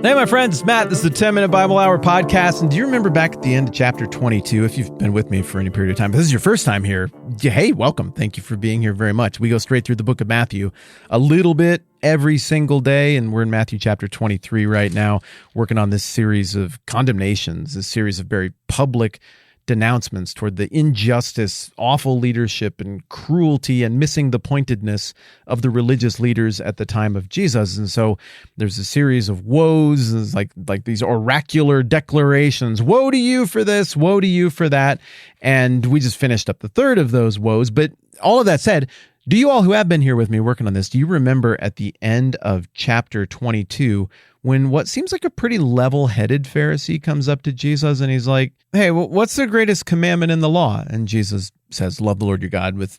Hey, my friends, it's Matt. This is the 10-Minute Bible Hour podcast. And do you remember back at the end of chapter 22, if you've been with me for any period of time, if this is your first time here, hey, welcome. Thank you for being here very much. We go straight through the book of Matthew a little bit every single day, and we're in Matthew chapter 23 right now, working on this series of condemnations, this series of very public denouncements toward the injustice, awful leadership, and cruelty, and missing the pointedness of the religious leaders at the time of Jesus. And so there's a series of woes, like these oracular declarations. Woe to you for this, woe to you for that. And we just finished up the third of those woes. But all of that said, do you all who have been here with me working on this, do you remember at the end of chapter 22 when what seems like a pretty level-headed Pharisee comes up to Jesus and he's like, hey, what's the greatest commandment in the law? And Jesus says, love the Lord your God with,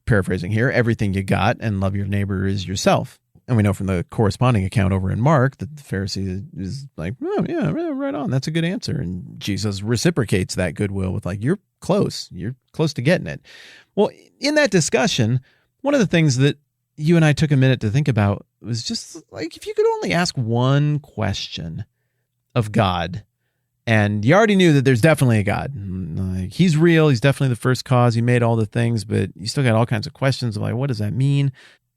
paraphrasing here, everything you got, and love your neighbor as yourself. And we know from the corresponding account over in Mark that the Pharisee is like, oh, yeah, right on. That's a good answer. And Jesus reciprocates that goodwill with like, you're close to getting it. Well, in that discussion, one of the things that you and I took a minute to think about was just like, if you could only ask one question of God, and you already knew that there's definitely a God. Like, he's real. He's definitely the first cause. He made all the things, but you still got all kinds of questions of like, what does that mean?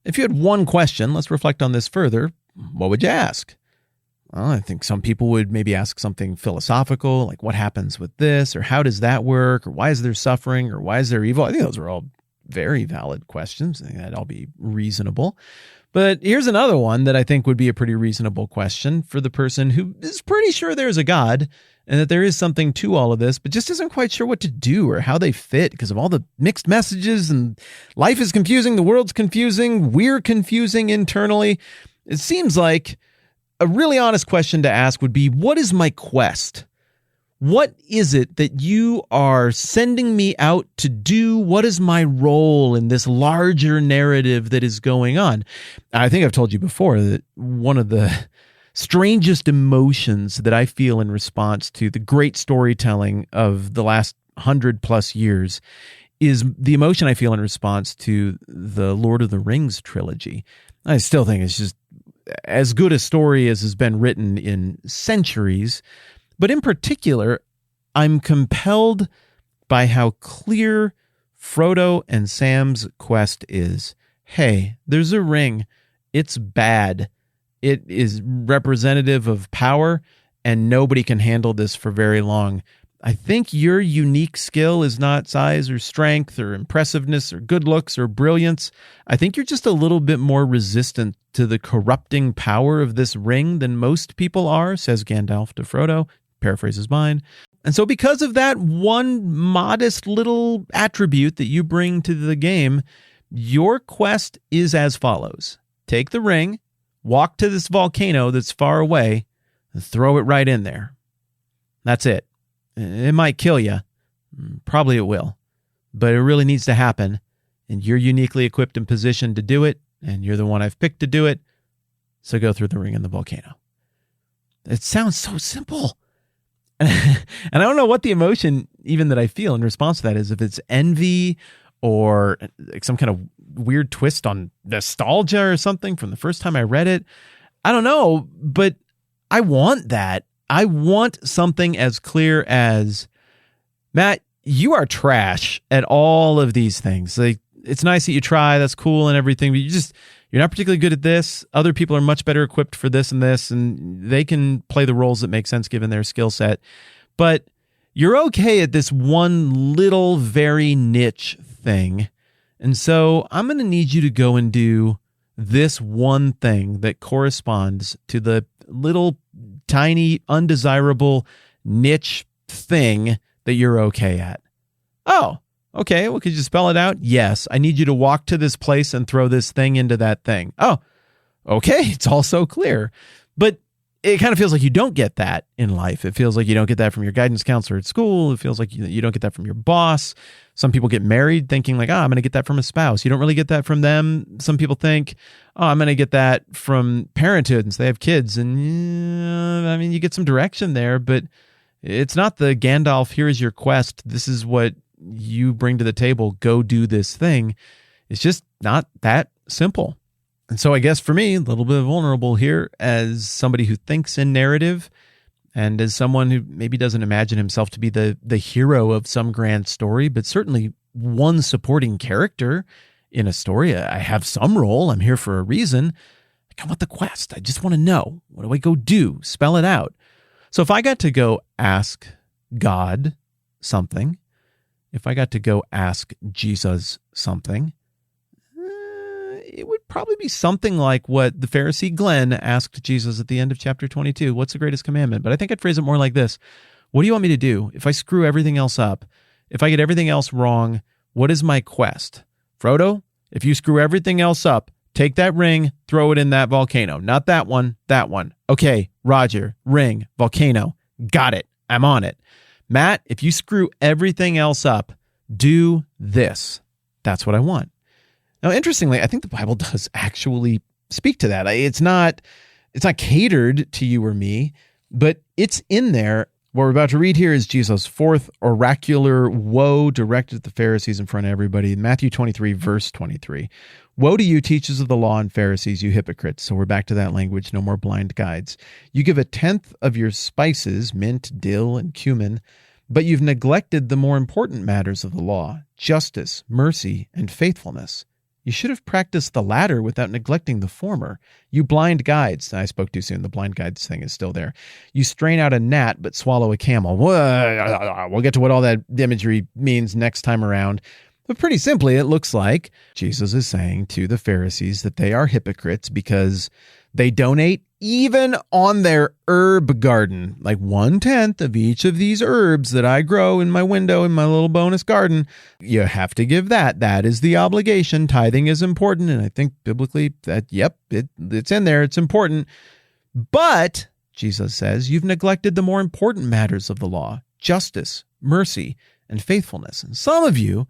If you had one question, let's reflect on this further, what would you ask? Well, I think some people would maybe ask something philosophical, like what happens with this, or how does that work, or why is there suffering, or why is there evil? I think those are all very valid questions. I think that'd all be reasonable. But here's another one that I think would be a pretty reasonable question for the person who is pretty sure there's a God and that there is something to all of this, but just isn't quite sure what to do or how they fit because of all the mixed messages, and life is confusing, the world's confusing, we're confusing internally. It seems like a really honest question to ask would be, what is my quest? What is it that you are sending me out to do? What is my role in this larger narrative that is going on? I think I've told you before that one of the strangest emotions that I feel in response to the great storytelling of the last 100+ years is the emotion I feel in response to the Lord of the Rings trilogy. I still think it's just as good a story as has been written in centuries. But in particular, I'm compelled by how clear Frodo and Sam's quest is. Hey, there's a ring. It's bad. It is representative of power, and nobody can handle this for very long. I think your unique skill is not size or strength or impressiveness or good looks or brilliance. I think you're just a little bit more resistant to the corrupting power of this ring than most people are, says Gandalf to Frodo. Paraphrases mine. And so because of that one modest little attribute that you bring to the game, your quest is as follows. Take the ring, walk to this volcano that's far away, and throw it right in there. That's it. It might kill you. Probably it will. But it really needs to happen, and you're uniquely equipped and positioned to do it, and you're the one I've picked to do it, so go through the ring in the volcano. It sounds so simple. And I don't know what the emotion even that I feel in response to that is, if it's envy or some kind of weird twist on nostalgia or something from the first time I read it. I don't know, but I want that. I want something as clear as, Matt, you are trash at all of these things. Like, it's nice that you try, that's cool and everything, but you're not particularly good at this. Other people are much better equipped for this, and they can play the roles that make sense given their skill set. But you're okay at this one little, very niche thing. And so I'm going to need you to go and do this one thing that corresponds to the little, tiny, undesirable niche thing that you're okay at. Oh, okay, well, could you spell it out? Yes, I need you to walk to this place and throw this thing into that thing. Oh, okay, it's all so clear. But it kind of feels like you don't get that in life. It feels like you don't get that from your guidance counselor at school. It feels like you don't get that from your boss. Some people get married thinking like, I'm going to get that from a spouse. You don't really get that from them. Some people think, I'm going to get that from parenthood, and so they have kids. And I mean, you get some direction there, but it's not the Gandalf, here is your quest. This is what you bring to the table. Go do this thing. It's just not that simple. And so I guess for me, a little bit vulnerable here as somebody who thinks in narrative and as someone who maybe doesn't imagine himself to be the hero of some grand story, but certainly one supporting character in a story. I have some role. I'm here for a reason. I want the quest. I just want to know. What do I go do? Spell it out. So if I got to go ask God something, if I got to go ask Jesus something, it would probably be something like what the Pharisee Glenn asked Jesus at the end of chapter 22. What's the greatest commandment? But I think I'd phrase it more like this. What do you want me to do? If I screw everything else up, if I get everything else wrong, what is my quest? Frodo, if you screw everything else up, take that ring, throw it in that volcano. Not that one, that one. Okay, Roger, ring, volcano. Got it. I'm on it. Matt, if you screw everything else up, do this. That's what I want. Now, interestingly, I think the Bible does actually speak to that. It's not catered to you or me, but it's in there. What we're about to read here is Jesus' fourth oracular woe directed at the Pharisees in front of everybody. Matthew 23, verse 23. Woe to you, teachers of the law and Pharisees, you hypocrites. So we're back to that language, no more blind guides. You give 1/10 of your spices, mint, dill, and cumin, but you've neglected the more important matters of the law, justice, mercy, and faithfulness. You should have practiced the latter without neglecting the former. You blind guides. I spoke too soon. The blind guides thing is still there. You strain out a gnat but swallow a camel. We'll get to what all that imagery means next time around. But pretty simply, it looks like Jesus is saying to the Pharisees that they are hypocrites because they donate even on their herb garden, like 1/10 of each of these herbs that I grow in my window in my little bonus garden. You have to give that. That is the obligation. Tithing is important. And I think biblically that, it's in there. It's important. But, Jesus says, you've neglected the more important matters of the law, justice, mercy, and faithfulness. And some of you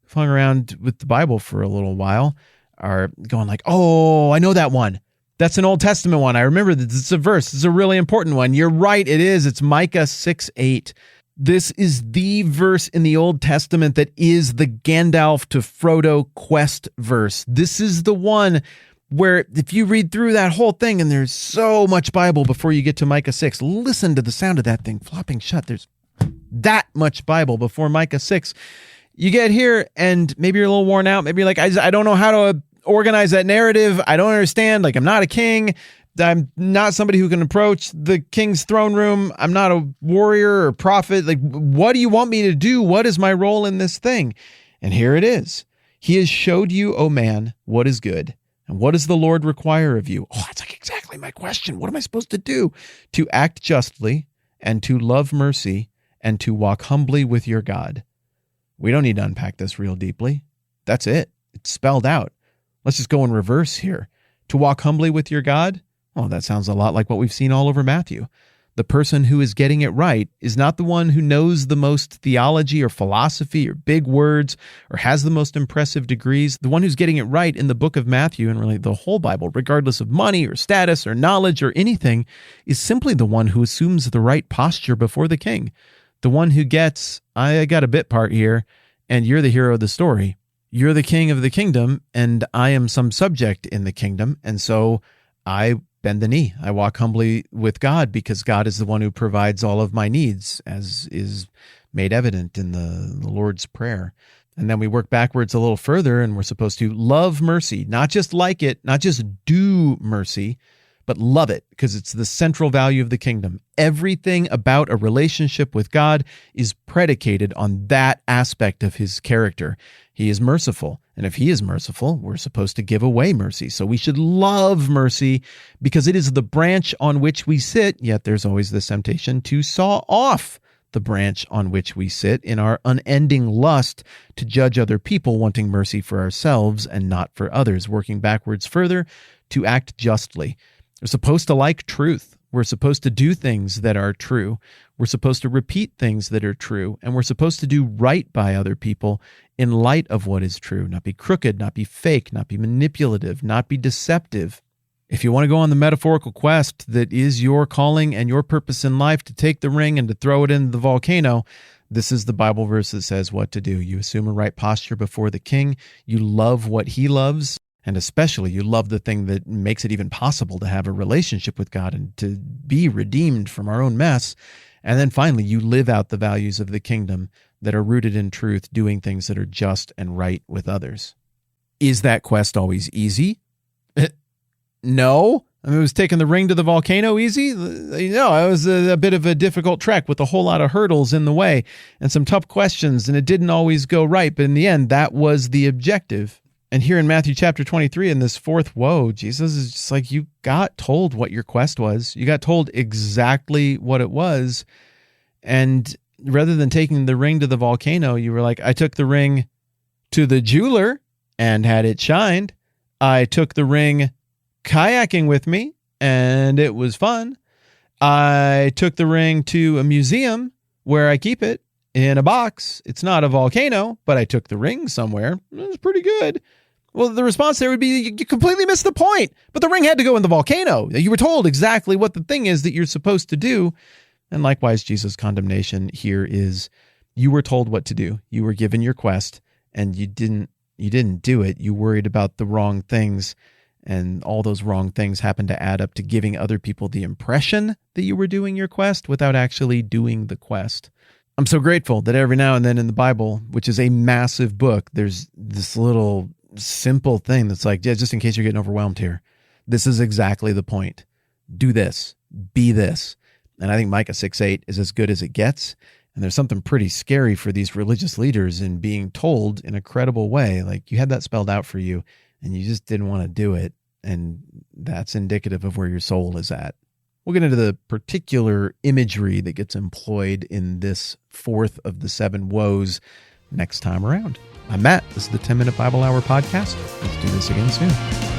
who've hung around with the Bible for a little while are going like, oh, I know that one. That's an Old Testament one. I remember that it's a verse. It's a really important one. You're right. It is. It's Micah 6:8. This is the verse in the Old Testament that is the Gandalf to Frodo quest verse. This is the one where if you read through that whole thing, and there's so much Bible before you get to Micah 6, listen to the sound of that thing flopping shut. There's that much Bible before Micah 6. You get here and maybe you're a little worn out. Maybe you're like, I don't know how to organize that narrative. I don't understand. Like, I'm not a king. I'm not somebody who can approach the king's throne room. I'm not a warrior or prophet. Like, what do you want me to do? What is my role in this thing? And here it is. He has showed you, O man, what is good. And what does the Lord require of you? Oh, that's like exactly my question. What am I supposed to do? To act justly and to love mercy and to walk humbly with your God. We don't need to unpack this real deeply. That's it. It's spelled out. Let's just go in reverse here. To walk humbly with your God? Well, that sounds a lot like what we've seen all over Matthew. The person who is getting it right is not the one who knows the most theology or philosophy or big words or has the most impressive degrees. The one who's getting it right in the book of Matthew and really the whole Bible, regardless of money or status or knowledge or anything, is simply the one who assumes the right posture before the king. The one who gets, I got a bit part here, and you're the hero of the story. You're the king of the kingdom, and I am some subject in the kingdom, and so I bend the knee. I walk humbly with God because God is the one who provides all of my needs, as is made evident in the Lord's Prayer. And then we work backwards a little further, and we're supposed to love mercy, not just like it, not just do mercy, but love it, because it's the central value of the kingdom. Everything about a relationship with God is predicated on that aspect of his character. He is merciful, and if he is merciful, we're supposed to give away mercy. So we should love mercy because it is the branch on which we sit, yet there's always this temptation to saw off the branch on which we sit in our unending lust to judge other people, wanting mercy for ourselves and not for others, working backwards further to act justly. We're supposed to like truth. We're supposed to do things that are true. We're supposed to repeat things that are true. And we're supposed to do right by other people in light of what is true. Not be crooked, not be fake, not be manipulative, not be deceptive. If you want to go on the metaphorical quest that is your calling and your purpose in life to take the ring and to throw it into the volcano, this is the Bible verse that says what to do. You assume a right posture before the king. You love what he loves. And especially you love the thing that makes it even possible to have a relationship with God and to be redeemed from our own mess. And then finally, you live out the values of the kingdom that are rooted in truth, doing things that are just and right with others. Is that quest always easy? No. I mean, was taking the ring to the volcano easy? No, it was a bit of a difficult trek with a whole lot of hurdles in the way and some tough questions, and it didn't always go right. But in the end, that was the objective. And here in Matthew chapter 23, in this fourth woe, Jesus is just like, you got told what your quest was. You got told exactly what it was. And rather than taking the ring to the volcano, you were like, I took the ring to the jeweler and had it shined. I took the ring kayaking with me, and it was fun. I took the ring to a museum where I keep it in a box. It's not a volcano, but I took the ring somewhere. It was pretty good. Well, the response there would be, you completely missed the point. But the ring had to go in the volcano. You were told exactly what the thing is that you're supposed to do. And likewise, Jesus' condemnation here is, you were told what to do. You were given your quest, and you didn't do it. You worried about the wrong things, and all those wrong things happened to add up to giving other people the impression that you were doing your quest without actually doing the quest. I'm so grateful that every now and then in the Bible, which is a massive book, there's this little simple thing that's like, yeah, just in case you're getting overwhelmed here, this is exactly the point. Do this, be this. And I think Micah 6:8 is as good as it gets. And there's something pretty scary for these religious leaders in being told in a credible way, like, you had that spelled out for you and you just didn't want to do it. And that's indicative of where your soul is at. We'll get into the particular imagery that gets employed in this fourth of the 7 woes next time around. I'm Matt. This is the 10-Minute Bible Hour podcast. Let's do this again soon.